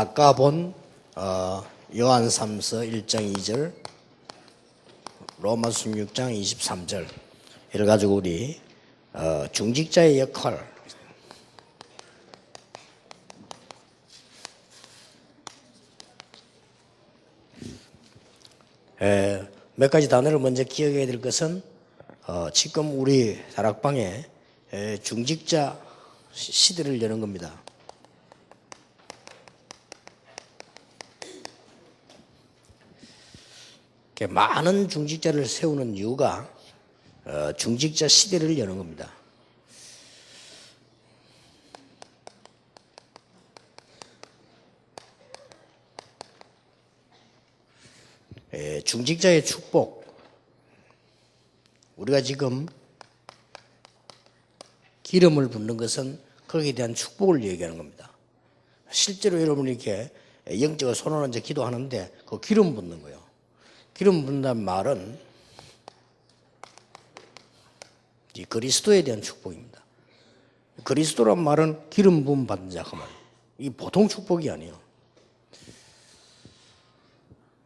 아까 본 요한 3서 1장 2절, 로마서 16장 23절 이를 가지고 우리 중직자의 역할, 몇 가지 단어를 먼저 기억해야 될 것은 지금 우리 다락방에 중직자 시대를 여는 겁니다. 많은 중직자를 세우는 이유가 중직자 시대를 여는 겁니다. 중직자의 축복, 우리가 지금 기름을 붓는 것은 거기에 대한 축복을 얘기하는 겁니다. 실제로 여러분이 이렇게 영적으로 손을 얹어 기도하는데 그 기름 붓는 거예요. 기름 붓는다는 말은 이 그리스도에 대한 축복입니다. 그리스도란 말은 기름 부음 받는 자 그 말. 이 보통 축복이 아니에요.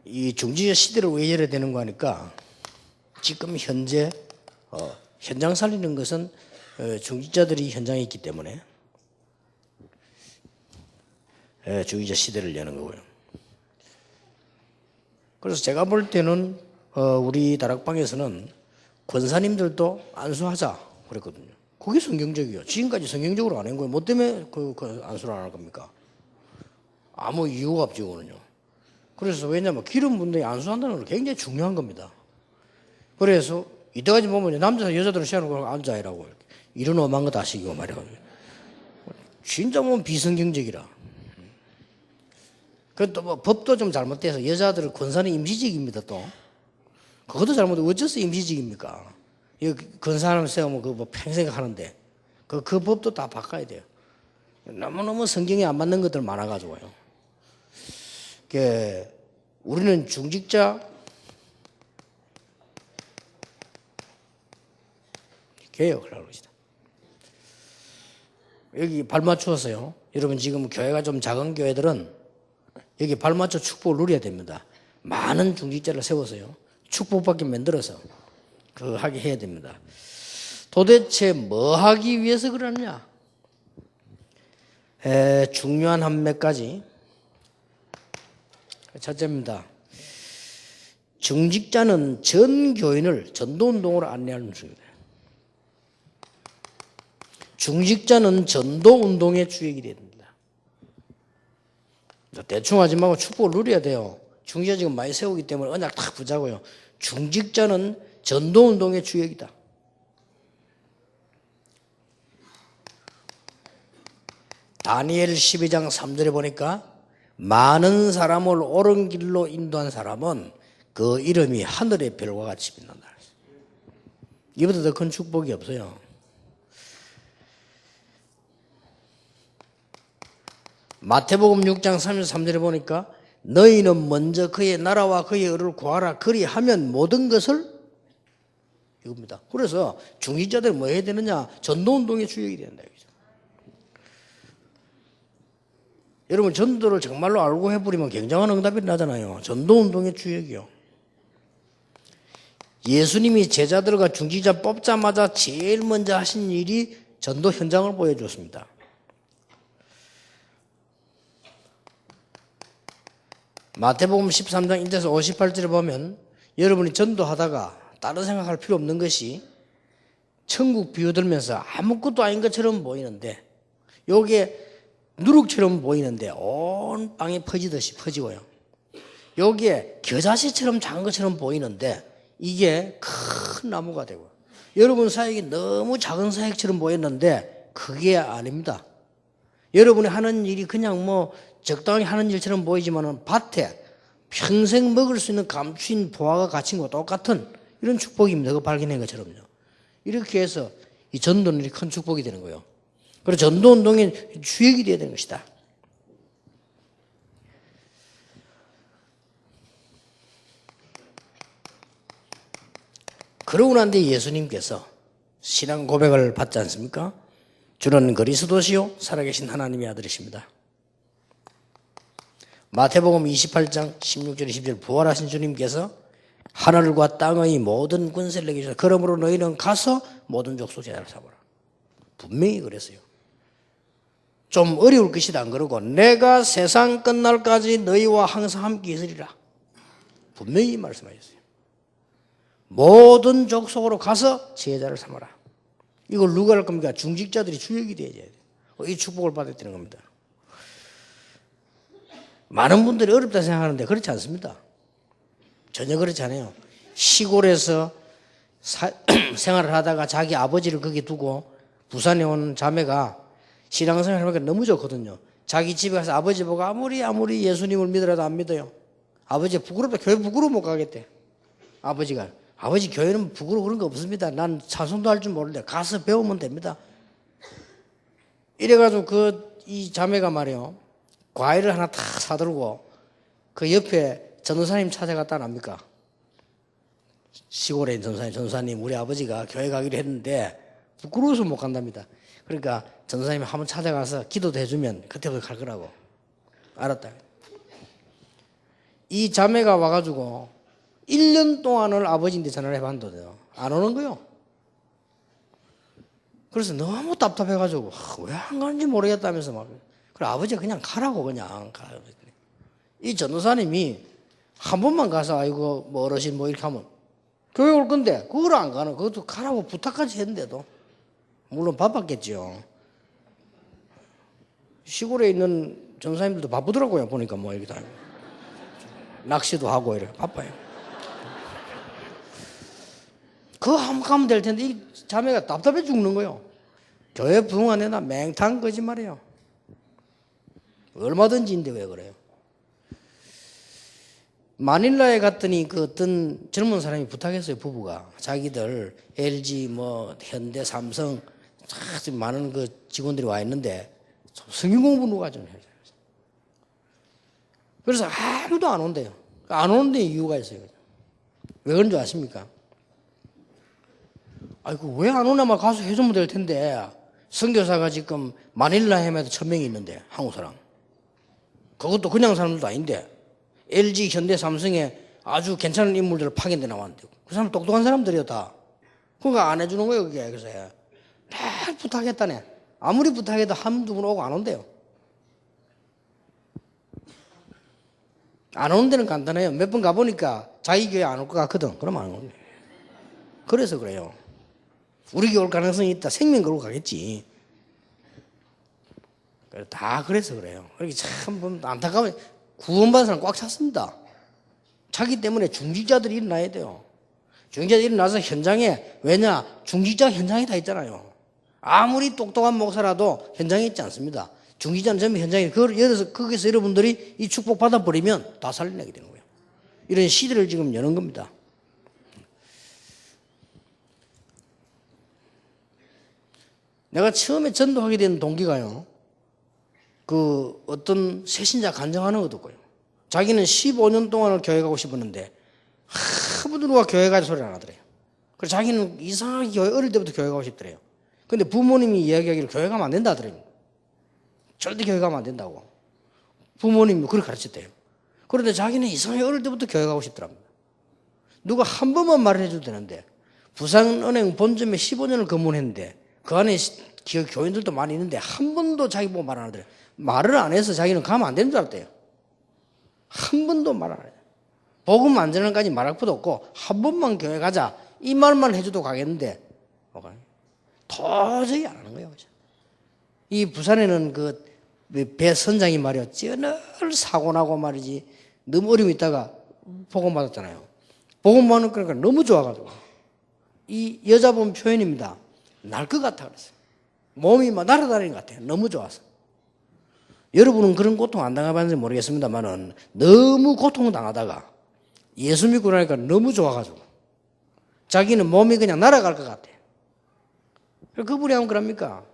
이 중직자 시대를 왜 열어야 되는 거 하니까 지금 현재 현장 살리는 것은 중직자들이 현장에 있기 때문에 중직자 시대를 여는 거고요. 그래서 제가 볼 때는 우리 다락방에서는 권사님들도 안수하자 그랬거든요. 그게 성경적이에요. 지금까지 성경적으로 안 한 거예요. 뭐 때문에 그 안수를 안 할 겁니까? 아무 이유가 없죠, 그거는요. 그래서 왜냐하면 기름 붓는 안수한다는 건 굉장히 중요한 겁니다. 그래서 이때까지 보면 남자 여자들은 시간을 앉아 이라고 이런 엄한 거 다 시키고 말이거든요. 진짜 보면 비성경적이라. 그또 뭐 법도 좀 잘못돼서 여자들은 권사는 임시직입니다 또. 그것도 잘못돼. 어째서 임시직입니까? 이 권사람 세우면 그거 뭐 평생 하는데 그 법도 다 바꿔야 돼요. 너무너무 성경에 안 맞는 것들 많아가지고요. 우리는 중직자 개혁을 하고 있다. 여기 발 맞추었어요. 여러분 지금 교회가 좀 작은 교회들은 여기 발 맞춰 축복을 누려야 됩니다. 많은 중직자를 세워서요. 축복받게 만들어서 하게 해야 됩니다. 도대체 뭐 하기 위해서 그러느냐? 중요한 한 몇 가지. 첫째입니다. 중직자는 전 교인을 전도운동으로 안내하는 중입니다. 중직자는 전도운동의 주역이 돼야 됩니다. 대충 하지 말고 축복을 누려야 돼요. 중직자 지금 많이 세우기 때문에 언약 딱 붙자고요. 중직자는 전도운동의 주역이다. 다니엘 12장 3절에 보니까 많은 사람을 옳은 길로 인도한 사람은 그 이름이 하늘의 별과 같이 빛난다. 이보다 더 큰 축복이 없어요. 마태복음 6장 33절에 보니까 너희는 먼저 그의 나라와 그의 의를 구하라. 그리하면 모든 것을 이겁니다. 그래서 중직자들은 뭐 해야 되느냐? 전도운동의 주역이 된다. 여러분 전도를 정말로 알고 해버리면 굉장한 응답이 나잖아요. 전도운동의 주역이요. 예수님이 제자들과 중직자 뽑자마자 제일 먼저 하신 일이 전도 현장을 보여줬습니다. 마태복음 13장 1절에서 58절에 보면 여러분이 전도하다가 다른 생각할 필요 없는 것이 천국 비워들면서 아무것도 아닌 것처럼 보이는데 요게 누룩처럼 보이는데 온 땅에 퍼지듯이 퍼지고요. 여기에 겨자씨처럼 작은 것처럼 보이는데 이게 큰 나무가 되고요. 여러분 사역이 너무 작은 사역처럼 보였는데 그게 아닙니다. 여러분이 하는 일이 그냥 뭐 적당히 하는 일처럼 보이지만은 밭에 평생 먹을 수 있는 감추인 보화가 갇힌 것과 똑같은 이런 축복입니다. 그거 발견한 것처럼요. 이렇게 해서 이 전도는 큰 축복이 되는 거예요. 그래서 전도운동의 주역이 되어야 되는 것이다. 그러고 난 뒤에 예수님께서 신앙 고백을 받지 않습니까? 주는 그리스도시요 살아계신 하나님의 아들이십니다. 마태복음 28장 16절 20절 부활하신 주님께서 하늘과 땅의 모든 권세를 내게 주셨다. 그러므로 너희는 가서 모든 족속 제자를 삼으라. 분명히 그랬어요. 좀 어려울 것이다 안 그러고 내가 세상 끝날까지 너희와 항상 함께 있으리라. 분명히 말씀하셨어요. 모든 족속으로 가서 제자를 삼아라. 이걸 누가 할 겁니까? 중직자들이 주역이 되어야 돼요. 이 축복을 받아야 되는 겁니다. 많은 분들이 어렵다 생각하는데 그렇지 않습니다. 전혀 그렇지 않아요. 시골에서 생활을 하다가 자기 아버지를 거기 두고 부산에 온 자매가 신앙생활을 하니까 너무 좋거든요. 자기 집에 가서 아버지 보고 아무리 예수님을 믿으라도 안 믿어요. 아버지가 부끄럽다. 교회 부끄러워 못 가겠대. 아버지가. 아버지 교회는 부끄러워 그런 거 없습니다. 난 찬송도 할 줄 모르는데 가서 배우면 됩니다. 이래가지고 이 자매가 말이요. 과일을 하나 탁 사들고 그 옆에 전도사님 찾아갔다 납니까? 시골에 있는 전도사님 우리 아버지가 교회 가기로 했는데 부끄러워서 못 간답니다. 그러니까 전도사님이 한번 찾아가서 기도도 해주면 그때 거기 갈 거라고. 알았다. 이 자매가 와가지고 1년 동안을 아버지인데 전화를 해봤는데요. 안 오는 거요. 그래서 너무 답답해가지고 왜 안 가는지 모르겠다면서 막. 그래 아버지가 그냥 가라고 그냥 가라고. 이 전도사님이 한 번만 가서 아이고 뭐 어르신 뭐 이렇게 하면 교회 올 건데 그걸 안 가는 그것도 가라고 부탁까지 했는데도 물론 바빴겠죠. 시골에 있는 전도사님들도 바쁘더라고요. 보니까 뭐 이렇게 다 낚시도 하고 이렇게 바빠요. 그거 한번 가면 될 텐데 이 자매가 답답해 죽는 거예요. 교회 부흥 안 해나 맹탕 거짓말이에요. 얼마든지 인데 왜 그래요? 마닐라에 갔더니 그 어떤 젊은 사람이 부탁했어요. 부부가 자기들 LG 뭐 현대 삼성 참 많은 그 직원들이 와 있는데 성경 공부 누가 좀 해줘요. 그래서 아무도 안 온대요. 안 오는 데 이유가 있어요. 왜 그런 줄 아십니까? 아이고 왜 안 오나만 가서 해주면 될 텐데 선교사가 지금 마닐라 해마에도 1000명이 있는데 한국 사람 그것도 그냥 사람들도 아닌데 LG 현대 삼성에 아주 괜찮은 인물들을 파견돼 나왔는데 그 사람 똑똑한 사람들이요 다. 그러니까 안 해주는 거예요 그게. 그래서 다 부탁했다네. 아무리 부탁해도 한두 분 오고 안 온대요. 안 오는 데는 간단해요. 몇 번 가보니까 자기 교회 안 올 것 같거든. 그러면 안 오네. 그래서 그래요. 우리 교회 올 가능성이 있다. 생명 걸고 가겠지. 다 그래서 그래요. 그렇게 참 안타까워. 구원받은 사람 꽉 찼습니다. 자기 때문에 중직자들이 일어나야 돼요. 중직자들이 일어나서 현장에 왜냐? 중직자 현장에 다 있잖아요. 아무리 똑똑한 목사라도 현장에 있지 않습니다. 중직자는 전부 현장에 거기서 여러분들이 이 축복 받아버리면 다 살려내게 되는 거예요. 이런 시대를 지금 여는 겁니다. 내가 처음에 전도하게 된 동기가요. 그 어떤 새신자 간증하는 것도 있고요. 자기는 15년 동안을 교회 가고 싶었는데 한 번도 누가 교회 가자 소리를 안 하더래요. 그래서 자기는 이상하게 교회 어릴 때부터 교회 가고 싶더래요. 근데 부모님이 이야기하기를 교회 가면 안 된다 하더래요. 절대 교회 가면 안 된다고. 부모님이 그렇게 가르쳤대요. 그런데 자기는 이상하게 어릴 때부터 교회 가고 싶더랍니다. 누가 한 번만 말을 해줘도 되는데 부산은행 본점에 15년을 근무했는데 그 안에 교인들도 많이 있는데 한 번도 자기 보고 말 안 하더래요. 말을 안 해서 자기는 가면 안 되는 줄 알았대요. 한 번도 말 안 해요. 복음 안 전할까지 말할 것도 없고 한 번만 교회 가자 이 말만 해줘도 가겠는데 도저히 안 하는 거예요. 이 부산에는 그 배 선장이 말이요 늘 사고 나고 말이지 너무 어려움이 있다가 복음 받았잖아요. 복음 받는 거니까 너무 좋아가지고 이 여자분 표현입니다. 날 것 같아 그랬어요. 몸이 막 날아다니는 것 같아요. 너무 좋아서. 여러분은 그런 고통 안 당해봤는지 모르겠습니다만은 너무 고통당하다가 예수 믿고 나니까 너무 좋아가지고 자기는 몸이 그냥 날아갈 것 같아. 그분이 하면 그럽니까?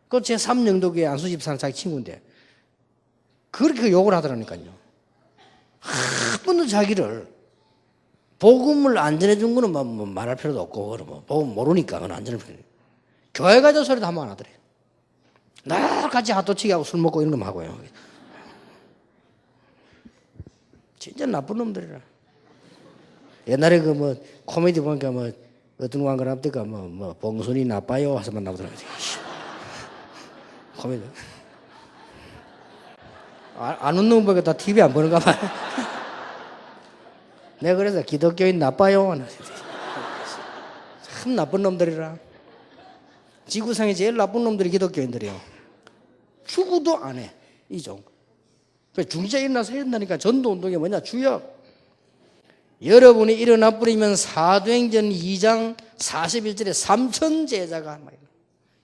그 제 3영도교회 안수집 사는 자기 친구인데 그렇게 욕을 하더라니까요. 한 번도 자기를 복음을 안 전해준 거는 뭐 말할 필요도 없고 그러면 복음 모르니까 그건 안 전해줄 필요 없고 교회 가자 소리도 한 번 안 하더래요. 날 같이 핫도치기 하고 술 먹고 이런 거 하고요. 진짜 나쁜 놈들이라. 옛날에 그 뭐 코미디 보니까 뭐 어떤 광고 나옵니까? 뭐 봉순이 나빠요 하서만 나오더라고요. 코미디. 안 웃는 거 보니까 다 TV 안 보는가 봐요. 내가 그래서 기독교인 나빠요. 참 나쁜 놈들이라. 지구상에 제일 나쁜 놈들이 기독교인들이요. 추구도 안 해. 이 종. 중지자 일어나서 해야 된다니까. 전도운동이 뭐냐? 주여. 여러분이 일어나 버리면 사도행전 2장 41절에 3천 제자가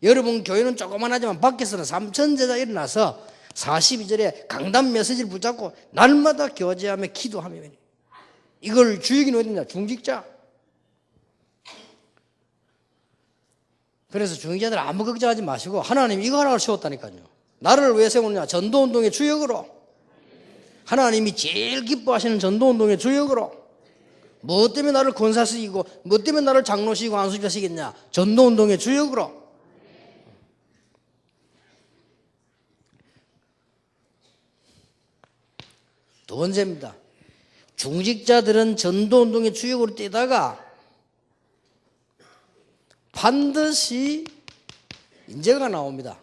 여러분 교회는 조그만하지만 밖에서는 3천 제자 일어나서 42절에 강단 메시지를 붙잡고 날마다 교제하며 기도하며 이걸 주역이 어디냐? 중직자. 그래서 중직자들 아무 걱정하지 마시고 하나님 이거 하라고 세웠다니까요. 나를 왜 세우느냐? 전도운동의 주역으로. 하나님이 제일 기뻐하시는 전도운동의 주역으로. 무엇 때문에 나를 권사시키고 무엇 때문에 나를 장로시키고 안수자시겠냐? 전도운동의 주역으로. 두 번째입니다. 중직자들은 전도운동의 주역으로 뛰다가 반드시 인재가 나옵니다.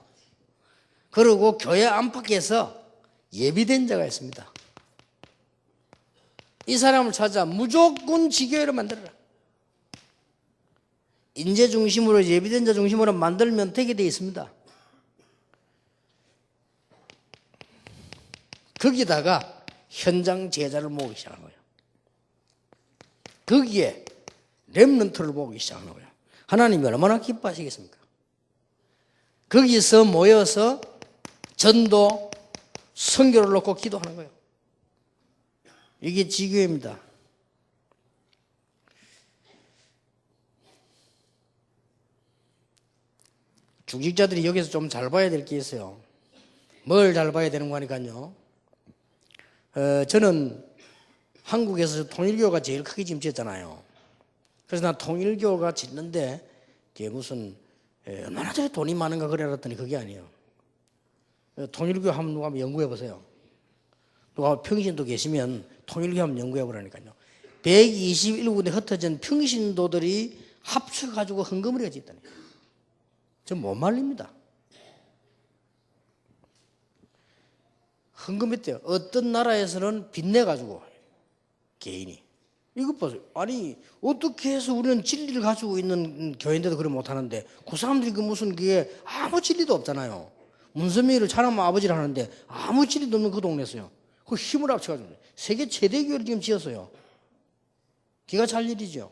그리고 교회 안팎에서 예비된 자가 있습니다. 이 사람을 찾아 무조건 지교회를 만들어라. 인재 중심으로 예비된 자 중심으로 만들면 되게 되어 있습니다. 거기다가 현장 제자를 모으기 시작하는 거예요. 거기에 렘넌트를 모으기 시작하는 거예요. 하나님이 얼마나 기뻐하시겠습니까? 거기서 모여서 전도, 선교를 놓고 기도하는 거예요. 이게 지교회입니다. 중직자들이 여기서 좀 잘 봐야 될 게 있어요. 뭘 잘 봐야 되는 거니까요. 저는 한국에서 통일교가 제일 크게 지금 짓잖아요. 그래서 난 통일교가 짓는데 그게 무슨 얼마나 저리 돈이 많은가 그래 알았더니 그게 아니에요. 통일교 한번 연구해 보세요. 누가 평신도 계시면 통일교 한번 연구해 보라니까요. 121군데 흩어진 평신도들이 합쳐가지고 흥금을 짓다니. 전 못 말립니다. 흥금했대요. 어떤 나라에서는 빚내가지고 개인이. 이것 보세요. 아니 어떻게 해서 우리는 진리를 가지고 있는 교회인데도 그래 못하는데 그 사람들이 그 무슨 그게 아무 진리도 없잖아요. 문선미를 찬양만 아버지를 하는데 아무 진리도 없는 그 동네에서요. 그 힘을 합쳐가지고 세계 최대 교회를 지금 지었어요. 기가 찰 일이죠.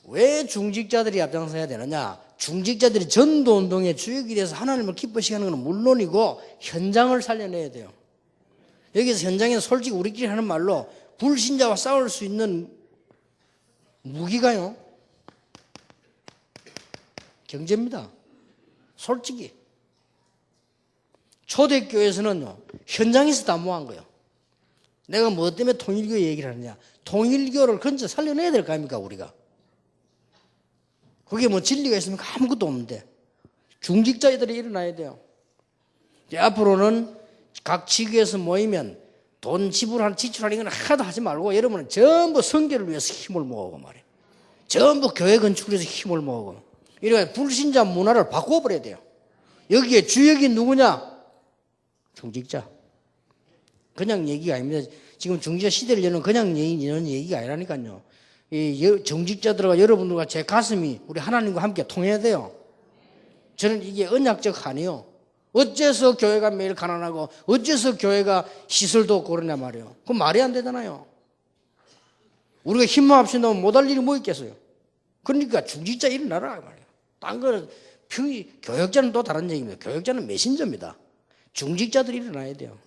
왜 중직자들이 앞장서야 되느냐? 중직자들이 전도운동의 주역이 돼서 하나님을 기쁘시게 하는 건 물론이고 현장을 살려내야 돼요. 여기서 현장에서 솔직히 우리끼리 하는 말로 불신자와 싸울 수 있는 무기가요 경제입니다. 솔직히 초대교회에서는요 현장에서 다 모한 거예요. 내가 뭐 때문에 통일교 얘기를 하느냐? 통일교를 건져 살려내야 될 거 아닙니까 우리가? 그게 뭐 진리가 있습니까? 아무것도 없는데 중직자들이 일어나야 돼요. 이제 앞으로는 각 지구에서 모이면 돈 지출하는 건 하나도 하지 말고 여러분은 전부 선교를 위해서 힘을 모으고 말이에요. 전부 교회 건축을 위해서 힘을 모으고 이렇게 불신자 문화를 바꿔버려야 돼요. 여기에 주역이 누구냐? 중직자. 그냥 얘기가 아닙니다. 지금 중직자 시대를 여는 그냥 이런 얘기가 아니라니까요. 이 정직자들과 여러분들과 제 가슴이 우리 하나님과 함께 통해야 돼요. 저는 이게 언약적 한이요. 어째서 교회가 매일 가난하고 어째서 교회가 시설도 없고 그러냐 말이에요. 그건 말이 안 되잖아요. 우리가 힘만 합친다면 못할 일이 뭐 있겠어요. 그러니까 중직자 일어나라 말이에요. 딴 거는 교역자는 또 다른 얘기입니다. 교역자는 메신저입니다. 중직자들이 일어나야 돼요.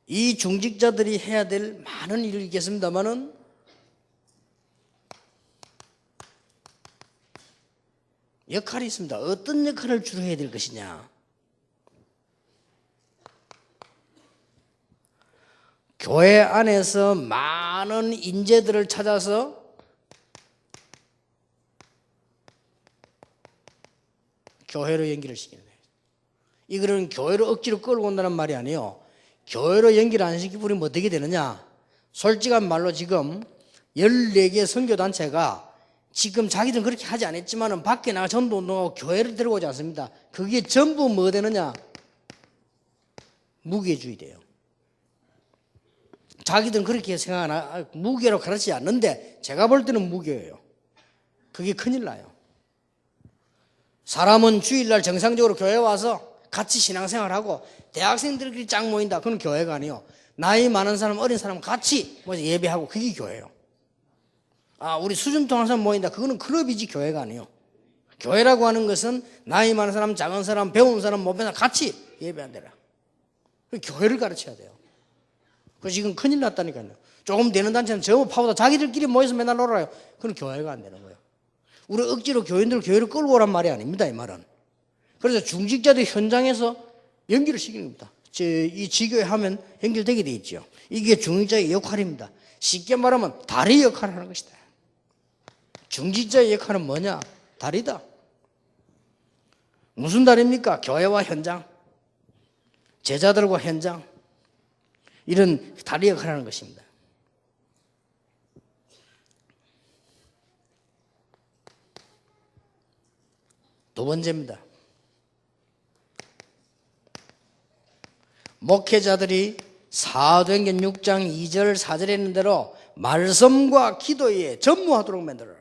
이 중직자들이 해야 될 많은 일이 있겠습니다만은 역할이 있습니다. 어떤 역할을 주로 해야 될 것이냐? 교회 안에서 많은 인재들을 찾아서 교회로 연결을 시키는 거예요. 이거는 교회로 억지로 끌고 온다는 말이 아니에요. 교회로 연결 안 시키면 우리는 어떻게 되느냐. 솔직한 말로 지금 14개 선교단체가 지금 자기들은 그렇게 하지 않았지만은 밖에 나가 전도운동하고 교회를 들어오지 않습니다. 그게 전부 뭐 되느냐? 무교주의 돼요. 자기들은 그렇게 생각하나 무교로 가르치지 않는데 제가 볼 때는 무교예요. 그게 큰일 나요. 사람은 주일날 정상적으로 교회 와서 같이 신앙생활하고 대학생들끼리 짝 모인다. 그건 교회가 아니에요. 나이 많은 사람, 어린 사람 같이 예배하고 그게 교회예요. 우리 수준통한 사람 모인다. 그거는 클럽이지 교회가 아니에요. 교회라고 하는 것은 나이 많은 사람, 작은 사람, 배운 사람, 못 배운 사람 같이 예배한대라. 교회를 가르쳐야 돼요. 그 지금 큰일 났다니까요. 조금 되는 단체는 전부 파보다 자기들끼리 모여서 맨날 놀아요. 그건 교회가 안 되는 거예요. 우리 억지로 교인들 교회를 끌고 오란 말이 아닙니다. 이 말은. 그래서 중직자들 현장에서 연결을 시키는 겁니다. 이 지교회 하면 연결되게 돼 있죠. 이게 중직자의 역할입니다. 쉽게 말하면 다리 역할을 하는 것이다. 중직자의 역할은 뭐냐? 다리다. 무슨 다리입니까? 교회와 현장, 제자들과 현장, 이런 다리 역할을 하는 것입니다. 두 번째입니다. 목회자들이 사도행전 6장 2절 4절에 있는 대로 말씀과 기도에 전무하도록 만들어라.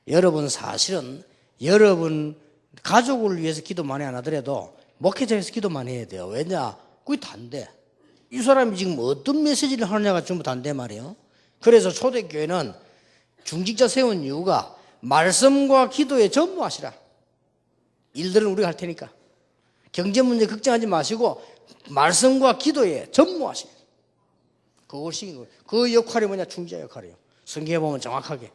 여러분 사실은 여러분 가족을 위해서 기도 많이 안 하더라도 목회자에서 기도 많이 해야 돼요. 왜냐? 그게 단데. 이 사람이 지금 어떤 메시지를 하느냐가 전부 단데 말이에요. 그래서 초대교회는 중직자 세운 이유가 말씀과 기도에 전무하시라. 일들은 우리가 할 테니까. 경제 문제 걱정하지 마시고 말씀과 기도에 전무하시라. 그걸 시킨 거예요. 그 역할이 뭐냐? 중직자 역할이에요. 성경에 보면 정확하게.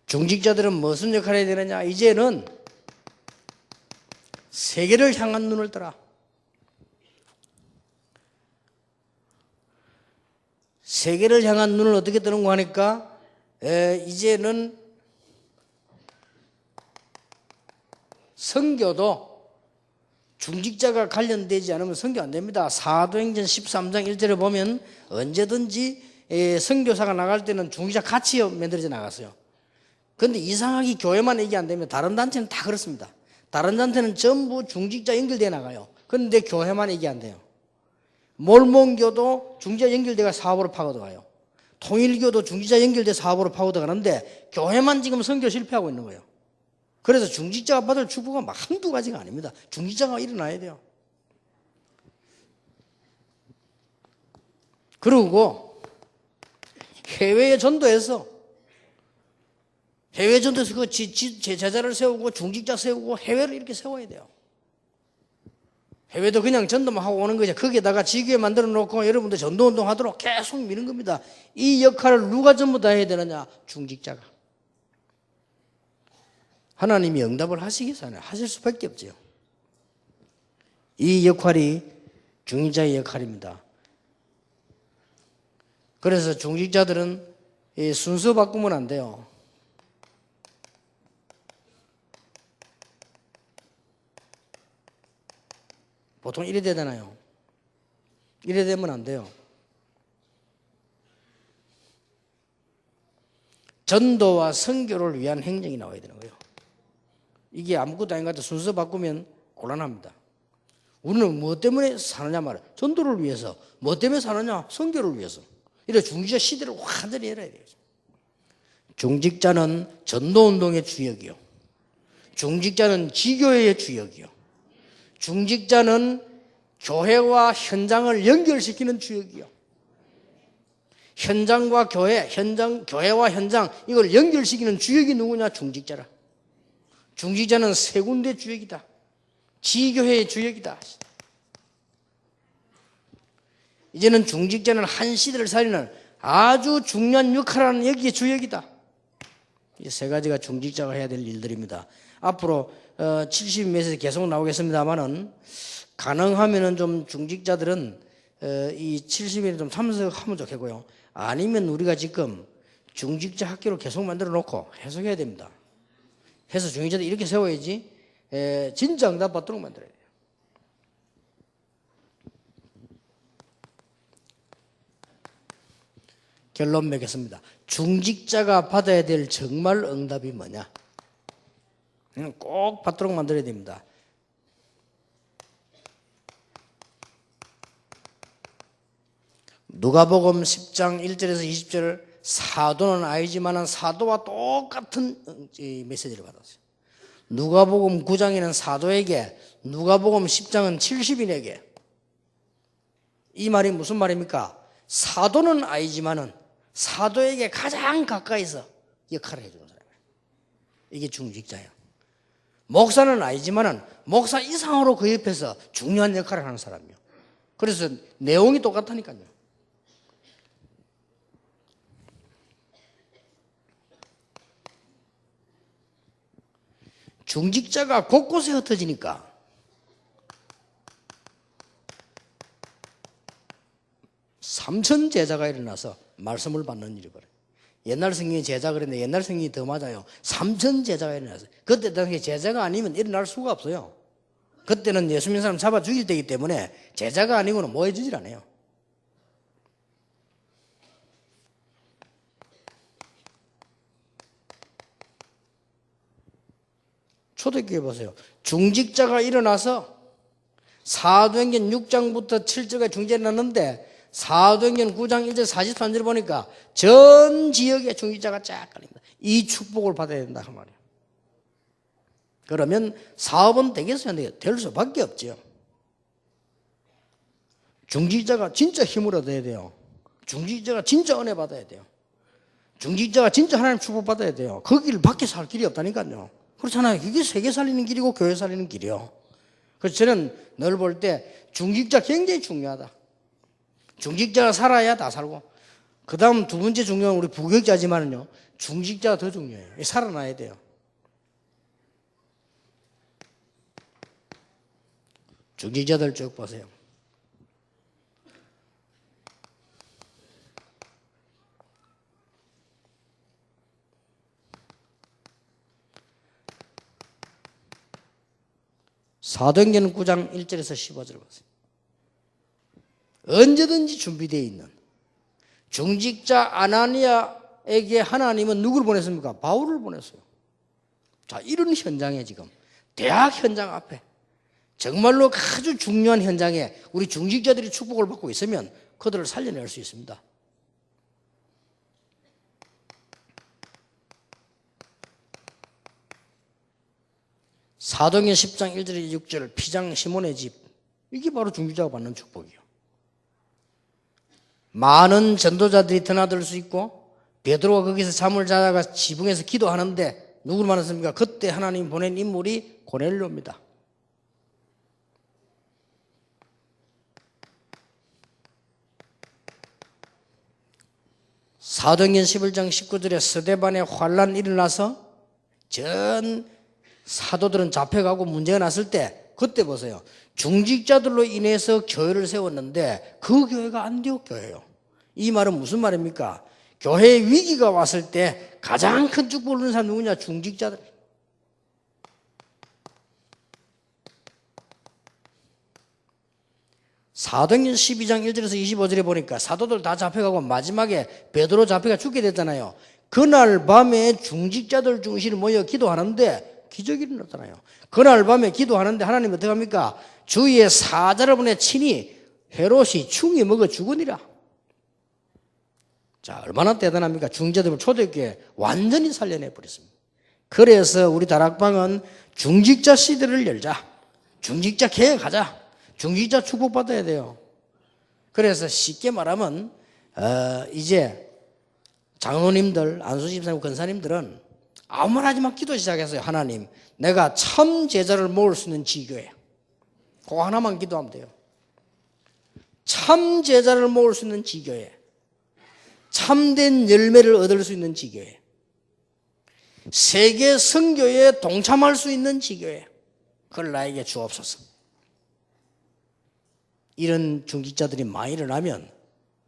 중직자들은 무슨 역할을 해야 되느냐? 이제는 세계를 향한 눈을 떠라. 세계를 향한 눈을 어떻게 뜨는가 하니까 이제는 선교도 중직자가 관련되지 않으면 선교 안 됩니다. 사도행전 13장 1절에 보면 언제든지 선교사가 나갈 때는 중직자 같이 만들어져 나갔어요. 그런데 이상하게 교회만 얘기 안 되면 다른 단체는 다 그렇습니다. 다른 단체는 전부 중직자 연결돼 나가요. 그런데 교회만 얘기 안 돼요. 몰몬교도 중직자 연결돼가 사업으로 파고들어가요. 통일교도 중직자 연결돼 사업으로 파고들어가는데 교회만 지금 선교 실패하고 있는 거예요. 그래서 중직자가 받을 축복은 막 한두 가지가 아닙니다. 중직자가 일어나야 돼요. 그리고 해외에 전도해서 그 제자를 세우고 중직자 세우고 해외를 이렇게 세워야 돼요. 해외도 그냥 전도만 하고 오는 거죠. 거기에다가 지교회 만들어 놓고 여러분들 전도운동 하도록 계속 미는 겁니다. 이 역할을 누가 전부 다 해야 되느냐? 중직자가. 하나님이 응답을 하시겠어요? 하실 수밖에 없죠. 이 역할이 중직자의 역할입니다. 그래서 중직자들은 순서 바꾸면 안 돼요. 보통 이래 되잖아요. 이래 되면 안 돼요. 전도와 선교를 위한 행정이 나와야 되는 거예요. 이게 아무것도 아닌 것 같아 순서 바꾸면 곤란합니다. 우리는 무엇 때문에 사느냐 말이야. 전도를 위해서. 무엇 때문에 사느냐? 선교를 위해서. 이래 중직자 시대를 완전히 열어야 돼요. 중직자는 전도운동의 주역이요. 중직자는 지교회의 주역이요. 중직자는 교회와 현장을 연결시키는 주역이요. 현장과 교회, 교회와 현장 이걸 연결시키는 주역이 누구냐? 중직자라. 중직자는 세 군데 주역이다. 지교회의 주역이다. 이제는 중직자는 한 시대를 살리는 아주 중요한 역할을 하는 여기에 주역이다. 이 세 가지가 중직자가 해야 될 일들입니다. 앞으로 70 메시지 계속 나오겠습니다만은 가능하면은 좀 중직자들은 이 70일에 좀 참석하면 좋겠고요. 아니면 우리가 지금 중직자 학교를 계속 만들어 놓고 해석해야 됩니다. 해서 중직자들 이렇게 세워야지 진짜 응답 받도록 만들어야 돼요. 결론 맺겠습니다. 중직자가 받아야 될 정말 응답이 뭐냐? 꼭 받도록 만들어야 됩니다. 누가복음 10장 1절에서 20절 사도는 아니지만 사도와 똑같은 메시지를 받았어요. 누가복음 9장에는 사도에게, 누가복음 10장은 70인에게. 이 말이 무슨 말입니까? 사도는 아니지만 사도에게 가장 가까이서 역할을 해주는 사람이에요. 이게 중직자예요. 목사는 아니지만 목사 이상으로 그 옆에서 중요한 역할을 하는 사람이에요. 그래서 내용이 똑같다니까요. 중직자가 곳곳에 흩어지니까 삼천 제자가 일어나서 말씀을 받는 일이 벌어요. 옛날 성경에 제자 그랬는데 옛날 성경이 더 맞아요. 3천 제자가 일어났어요. 그때 당시 제자가 아니면 일어날 수가 없어요. 그때는 예수 믿는 사람 잡아 죽일 때이기 때문에 제자가 아니고는 뭐 해주질 않아요. 초대교회 보세요. 중직자가 일어나서 사도행전 6장부터 7절까지 중재를 났는데 사도행전 9장 1절 43절 보니까 전 지역에 중직자가 쫙 깔립니다. 이 축복을 받아야 된다 그 말이에요. 그러면 사업은 되겠어요? 될 수밖에 없죠. 중직자가 진짜 힘을 얻어야 돼요. 중직자가 진짜 은혜 받아야 돼요. 중직자가 진짜 하나님 축복 받아야 돼요. 그 길 밖에서 할 길이 없다니까요. 그렇잖아요. 이게 세계 살리는 길이고 교회 살리는 길이요. 그래서 저는 늘 볼 때 중직자 굉장히 중요하다. 중직자가 살아야 다 살고. 그 다음 두 번째 중요한 우리 부교육자지만은요. 중직자가 더 중요해요. 살아나야 돼요. 중직자들 쭉 보세요. 사도행전 9장 1절에서 15절 보세요. 언제든지 준비되어 있는 중직자 아나니아에게 하나님은 누구를 보냈습니까? 바울을 보냈어요. 자, 이런 현장에 지금 대학 현장 앞에 정말로 아주 중요한 현장에 우리 중직자들이 축복을 받고 있으면 그들을 살려낼 수 있습니다. 사도행전 10장 1절 6절 피장 시몬의 집, 이게 바로 중직자가 받는 축복이에요. 많은 전도자들이 드나들 수 있고 베드로가 거기서 잠을 자다가 지붕에서 기도하는데 누구를 만났습니까? 그때 하나님 보낸 인물이 고넬료입니다. 사도행전 11장 19절에 스데반에 환란이 일어나서 전 사도들은 잡혀가고 문제가 났을 때 그때 보세요. 중직자들로 인해서 교회를 세웠는데 그 교회가 안디옥 교회예요. 이 말은 무슨 말입니까? 교회에 위기가 왔을 때 가장 큰 축복을 누리는 사람 누구냐? 중직자들. 사도행전 12장 1절에서 25절에 보니까 사도들 다 잡혀가고 마지막에 베드로 잡혀가 죽게 됐잖아요. 그날 밤에 중직자들 중심으로 모여 기도하는데 기적이 일어났잖아요. 그날 밤에 기도하는데 하나님 어떻게 합니까? 주위에 사자를 보내 친히 헤롯이 충이 먹어 죽으니라. 자, 얼마나 대단합니까? 중직자들을 초대교회 완전히 살려내 버렸습니다. 그래서 우리 다락방은 중직자 시대를 열자. 중직자 개혁하자. 중직자 축복받아야 돼요. 그래서 쉽게 말하면 이제 장로님들, 안수집사님, 권사님들은 아무 말 하지만 기도 시작했어요. 하나님, 내가 참 제자를 모을 수 있는 지교회. 그거 하나만 기도하면 돼요. 참 제자를 모을 수 있는 지교회. 참된 열매를 얻을 수 있는 지교회. 세계 선교에 동참할 수 있는 지교회. 그걸 나에게 주옵소서. 이런 중직자들이 많이 일어나면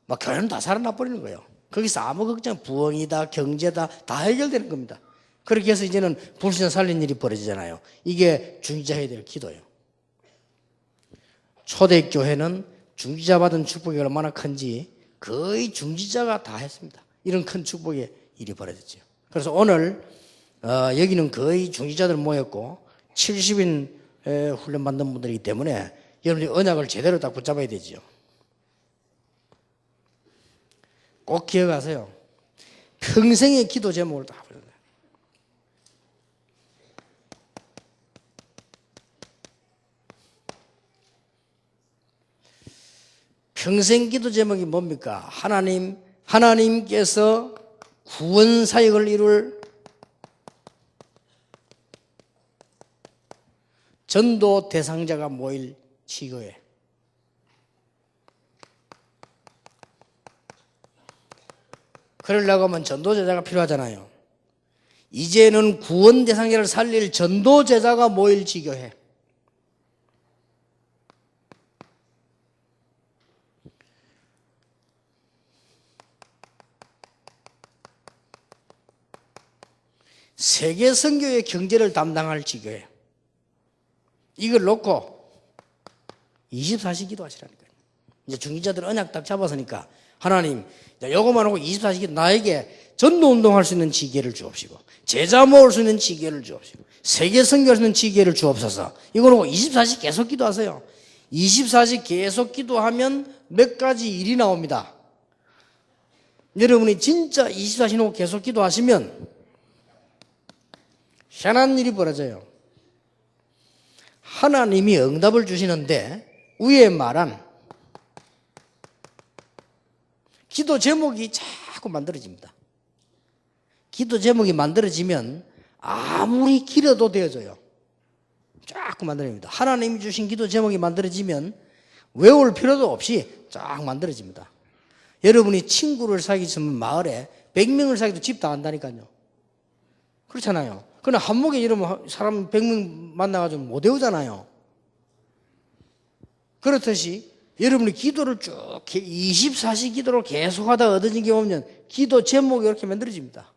막 교회는 다 살아나 버리는 거예요. 거기서 아무 걱정, 부엉이다, 경제다 다 해결되는 겁니다. 그렇게 해서 이제는 불신자 살린 일이 벌어지잖아요. 이게 중직자 해야 될 기도예요. 초대교회는 중직자 받은 축복이 얼마나 큰지 거의 중직자가 다 했습니다. 이런 큰 축복의 일이 벌어졌죠. 그래서 오늘 여기는 거의 중직자들 모였고 70인 훈련 받는 분들이기 때문에 여러분이 언약을 제대로 딱 붙잡아야 되죠. 꼭 기억하세요. 평생의 기도 제목을 다 붙잡아야 돼요. 평생 기도 제목이 뭡니까? 하나님께서 구원 사역을 이룰 전도 대상자가 모일 지교회. 그러려고 하면 전도제자가 필요하잖아요. 이제는 구원 대상자를 살릴 전도제자가 모일 지교회. 세계 선교의 경제를 담당할 지교회. 이걸 놓고 24시 기도하시라니까요. 이제 중직자들 언약 딱 잡았으니까 하나님 요거만 하고 24시 기도 나에게 전도운동할 수 있는 지혜를 주옵시고 제자 모을 수 있는 지혜를 주옵시고 세계 선교할 수 있는 지혜를 주옵소서. 이거 놓고 24시 계속 기도하세요. 24시 계속 기도하면 몇 가지 일이 나옵니다. 여러분이 진짜 24시 놓고 계속 기도하시면 희한한 일이 벌어져요. 하나님이 응답을 주시는데 위에 말한 기도 제목이 자꾸 만들어집니다. 기도 제목이 만들어지면 아무리 길어도 되어져요. 자꾸 만들어집니다. 하나님이 주신 기도 제목이 만들어지면 외울 필요도 없이 쫙 만들어집니다. 여러분이 친구를 사귀시면 마을에 100명을 사귀도 집 다 간다니까요. 그렇잖아요. 그러나 한목에 이러면 사람 100명 만나가지고 못 외우잖아요. 그렇듯이 여러분이 기도를 쭉 24시 기도를 계속하다 얻어진 게 오면 기도 제목이 이렇게 만들어집니다.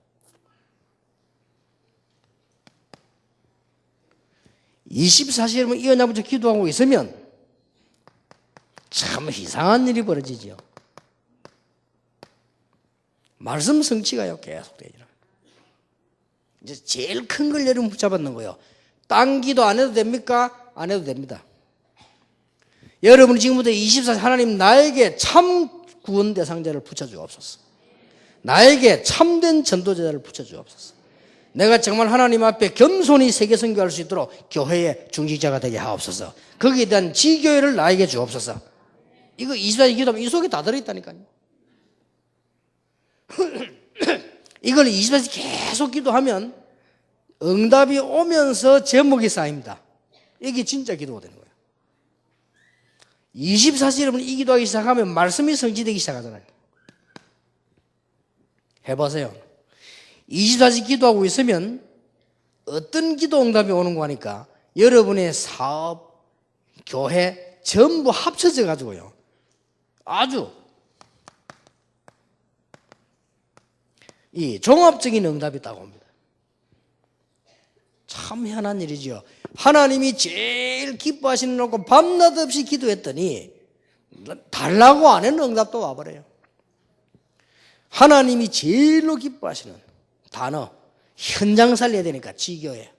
24시 여러분 이 언약부터 기도하고 있으면 참 이상한 일이 벌어지죠. 말씀 성취가요 계속 되죠. 이제 제일 큰 걸 여러분 붙잡았는 거예요. 딴 기도 안 해도 됩니까? 안 해도 됩니다. 여러분이 지금부터 24시 하나님 나에게 참 구원 대상자를 붙여주옵소서. 나에게 참된 전도자를 붙여주옵소서. 내가 정말 하나님 앞에 겸손히 세계 선교할 수 있도록 교회의 중직자가 되게 하옵소서. 거기에 대한 지교회를 나에게 주옵소서. 이거 24시 기도하면 이 속에 다 들어있다니까요. 이걸 24시 계속 기도하면 응답이 오면서 제목이 쌓입니다. 이게 진짜 기도가 되는 거예요. 24시 여러분 이 기도하기 시작하면 말씀이 성취되기 시작하잖아요. 해보세요. 24시 기도하고 있으면 어떤 기도 응답이 오는 거 하니까 여러분의 사업, 교회 전부 합쳐져 가지고요. 아주 이 종합적인 응답이 딱 옵니다. 참 희한한 일이죠. 하나님이 제일 기뻐하시는 놓고 밤낮 없이 기도했더니 달라고 안 했는 응답도 와버려요. 하나님이 제일로 기뻐하시는 단어 현장 살려야 되니까 지교회.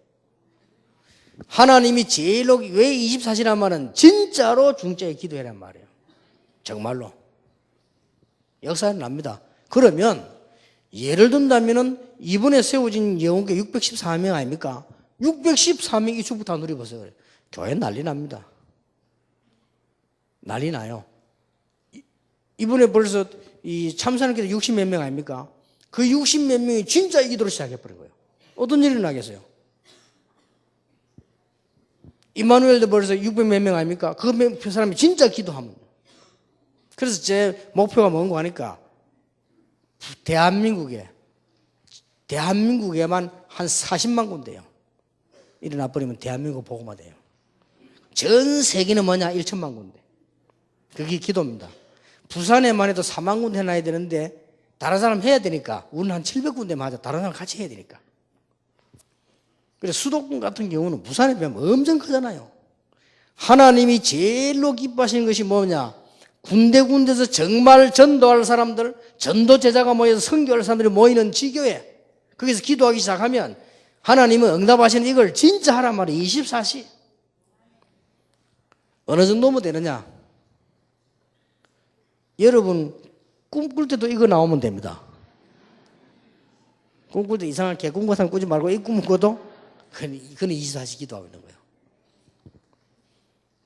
하나님이 제일로 왜 24시란 말은 진짜로 중짜에 기도해란 말이에요. 정말로 역사는 납니다. 그러면 예를 든다면은 이번에 세워진 영혼교 614명 아닙니까? 614명이 축복 다 누려보세요. 교회 난리 납니다. 난리 나요. 이번에 벌써 이 참사님께서 60몇 명 아닙니까? 그 60몇 명이 진짜 이 기도를 시작해버린 거예요. 어떤 일이 나겠어요? 이마누엘도 벌써 600몇 명 아닙니까? 그 사람이 진짜 기도하면. 그래서 제 목표가 뭔가 하니까 대한민국에만 한 40만 군데요. 일어나 버리면 대한민국 복음화 돼요. 전 세계는 뭐냐? 1천만 군데. 그게 기도입니다. 부산에만 해도 4만 군데 해놔야 되는데 다른 사람 해야 되니까 우리는 한 700군데만 하자. 다른 사람 같이 해야 되니까. 그래서 수도권 같은 경우는 부산에 비하면 엄청 크잖아요. 하나님이 제일로 기뻐하시는 것이 뭐냐? 군데군데서 정말 전도할 사람들, 전도 제자가 모여서 선교할 사람들이 모이는 지교회, 거기서 기도하기 시작하면 하나님은 응답하시는 이걸 진짜 하란 말이에요. 24시. 어느 정도면 되느냐? 여러분 꿈꿀 때도 이거 나오면 됩니다. 꿈꿀 때 이상한 개꿈 같은 거 꾸지 말고 이 꿈을 꿔도 그건 24시 기도하고 있는 거예요.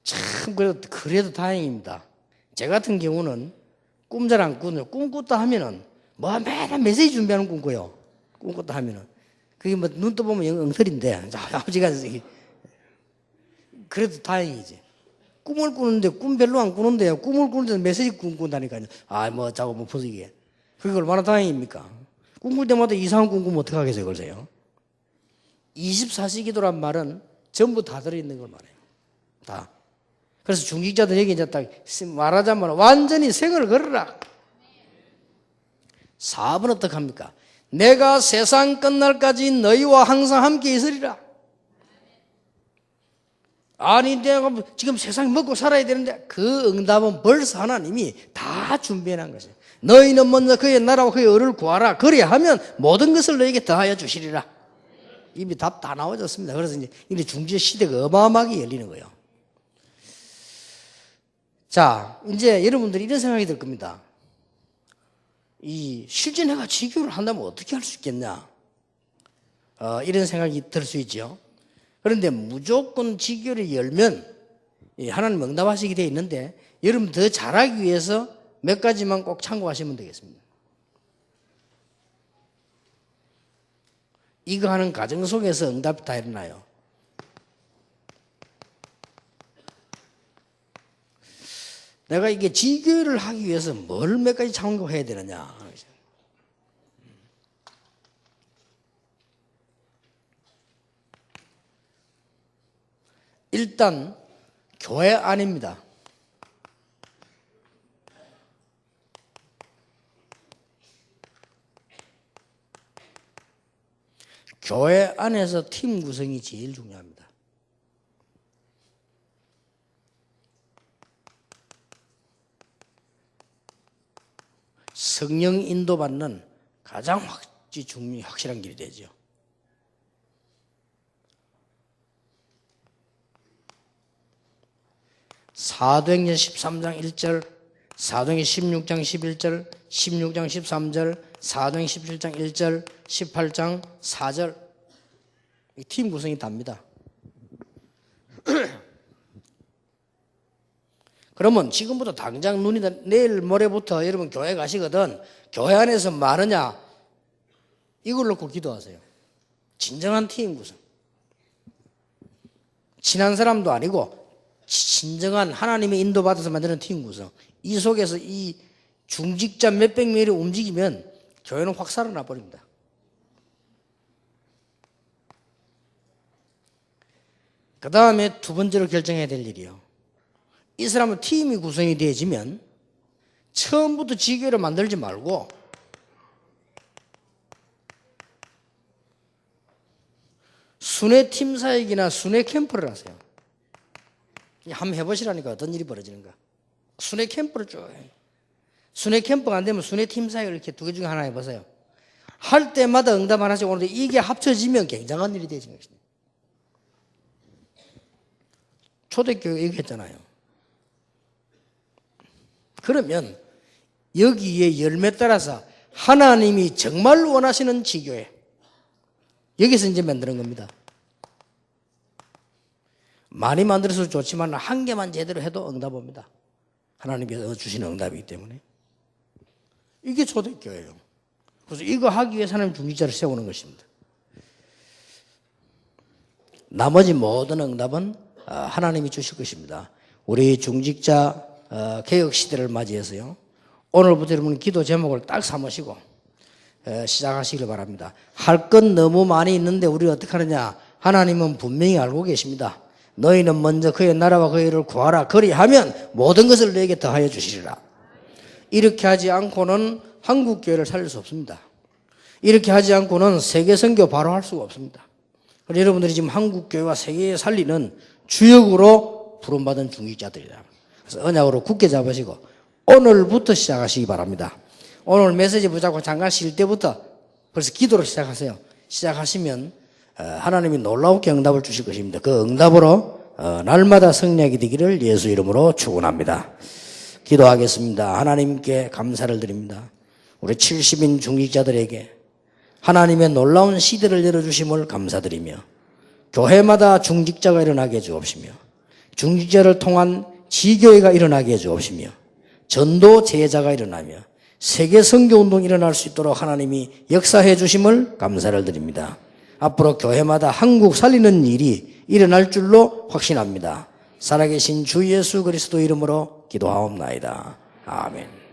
참 그래도 다행입니다. 제 같은 경우는 꿈 잘 안 꾸는, 꿈 꿨다 하면은 뭐 매일 메시지 준비하는 꿈 꿔요. 꿈 꿨다 하면은 그게 뭐 눈 떠보면 엉터리인데 아버지가 그래도 다행이지. 꿈을 꾸는데 꿈 별로 안 꾸는데요. 꿈을 꾸는데 메시지 꾼다니까요. 뭐 자고 뭐 보시기에 그게 얼마나 다행입니까? 꿈꿀 때마다 이상한 꿈 꾸면 어떡하겠어요, 그러세요? 24시 기도란 말은 전부 다 들어있는 걸 말해요. 다. 그래서 중직자들 여기 이제 딱 말하자면 완전히 생을 걸어라. 4번 어떡합니까? 내가 세상 끝날까지 너희와 항상 함께 있으리라. 아니 내가 지금 세상 먹고 살아야 되는데 그 응답은 벌써 하나님이 다 준비해놓은 것이에요. 너희는 먼저 그의 나라와 그의 의를 구하라. 그래야 하면 모든 것을 너에게 더하여 주시리라. 이미 답 다 나와졌습니다. 그래서 이제 중지의 시대가 어마어마하게 열리는 거예요. 자, 이제 여러분들이 이런 생각이 들 겁니다. 실제 내가 지교를 한다면 어떻게 할 수 있겠냐? 이런 생각이 들 수 있죠. 그런데 무조건 지교를 열면 하나님 응답하시게 되어 있는데 여러분 더 잘하기 위해서 몇 가지만 꼭 참고하시면 되겠습니다. 이거 하는 과정 속에서 응답이 다 일어나요. 내가 이게 지교를 하기 위해서 뭘 몇 가지 참고해야 되느냐. 일단 교회 안입니다. 교회 안에서 팀 구성이 제일 중요합니다. 성령 인도받는 가장 확실한 길이 되죠. 사도행전 13장 1절, 사도행전 16장 11절, 16장 13절, 사도행전 17장 1절, 18장 4절 팀 구성이 답니다. 그러면 지금부터 당장 내일 모레부터 여러분 교회 가시거든 교회 안에서 말하냐 이걸 놓고 기도하세요. 진정한 팀 구성. 친한 사람도 아니고 진정한 하나님의 인도받아서 만드는 팀 구성. 이 속에서 이 중직자 몇백 명이 움직이면 교회는 확 살아나 버립니다. 그 다음에 두 번째로 결정해야 될 일이요. 이 사람은 팀이 구성이 되어지면 처음부터 지교를 만들지 말고 순회 팀 사역이나 순회 캠프를 하세요. 한번 해보시라니까 어떤 일이 벌어지는가. 순회 캠프를 쭉 해요. 순회 캠프가 안 되면 순회 팀 사역을 이렇게 두 개 중에 하나 해보세요. 할 때마다 응답 하나씩 오는데 이게 합쳐지면 굉장한 일이 되어지는 것입니다. 초대교회 얘기했잖아요. 그러면 여기에 열매 따라서 하나님이 정말 원하시는 지교회 여기서 이제 만드는 겁니다. 많이 만들어서 좋지만 한 개만 제대로 해도 응답 옵니다. 하나님께서 주시는 응답이기 때문에. 이게 초대교회예요. 그래서 이거 하기 위해서 하나님 중직자를 세우는 것입니다. 나머지 모든 응답은 하나님이 주실 것입니다. 우리 중직자 개혁시대를 맞이해서요. 오늘부터 여러분 기도 제목을 딱 삼으시고 시작하시길 바랍니다. 할 건 너무 많이 있는데 우리가 어떻게 하느냐. 하나님은 분명히 알고 계십니다. 너희는 먼저 그의 나라와 그의 의를 구하라. 그리하면 모든 것을 너에게 더하여 주시리라. 이렇게 하지 않고는 한국교회를 살릴 수 없습니다. 이렇게 하지 않고는 세계 선교 바로 할 수가 없습니다. 그래서 여러분들이 지금 한국교회와 세계에 살리는 주역으로 부름받은 중직자들이다. 그래서 언약으로 굳게 잡으시고 오늘부터 시작하시기 바랍니다. 오늘 메시지 붙잡고 잠깐 쉴 때부터 벌써 기도로 시작하세요. 시작하시면 하나님이 놀라우게 응답을 주실 것입니다. 그 응답으로 날마다 승리하게 되기를 예수 이름으로 축원합니다. 기도하겠습니다. 하나님께 감사를 드립니다. 우리 70인 중직자들에게 하나님의 놀라운 시대를 열어주심을 감사드리며 교회마다 중직자가 일어나게 해주옵시며 중직자를 통한 지교회가 일어나게 해주옵시며 전도 제자가 일어나며 세계 선교운동이 일어날 수 있도록 하나님이 역사해 주심을 감사를 드립니다. 앞으로 교회마다 한국 살리는 일이 일어날 줄로 확신합니다. 살아계신 주 예수 그리스도 이름으로 기도하옵나이다. 아멘.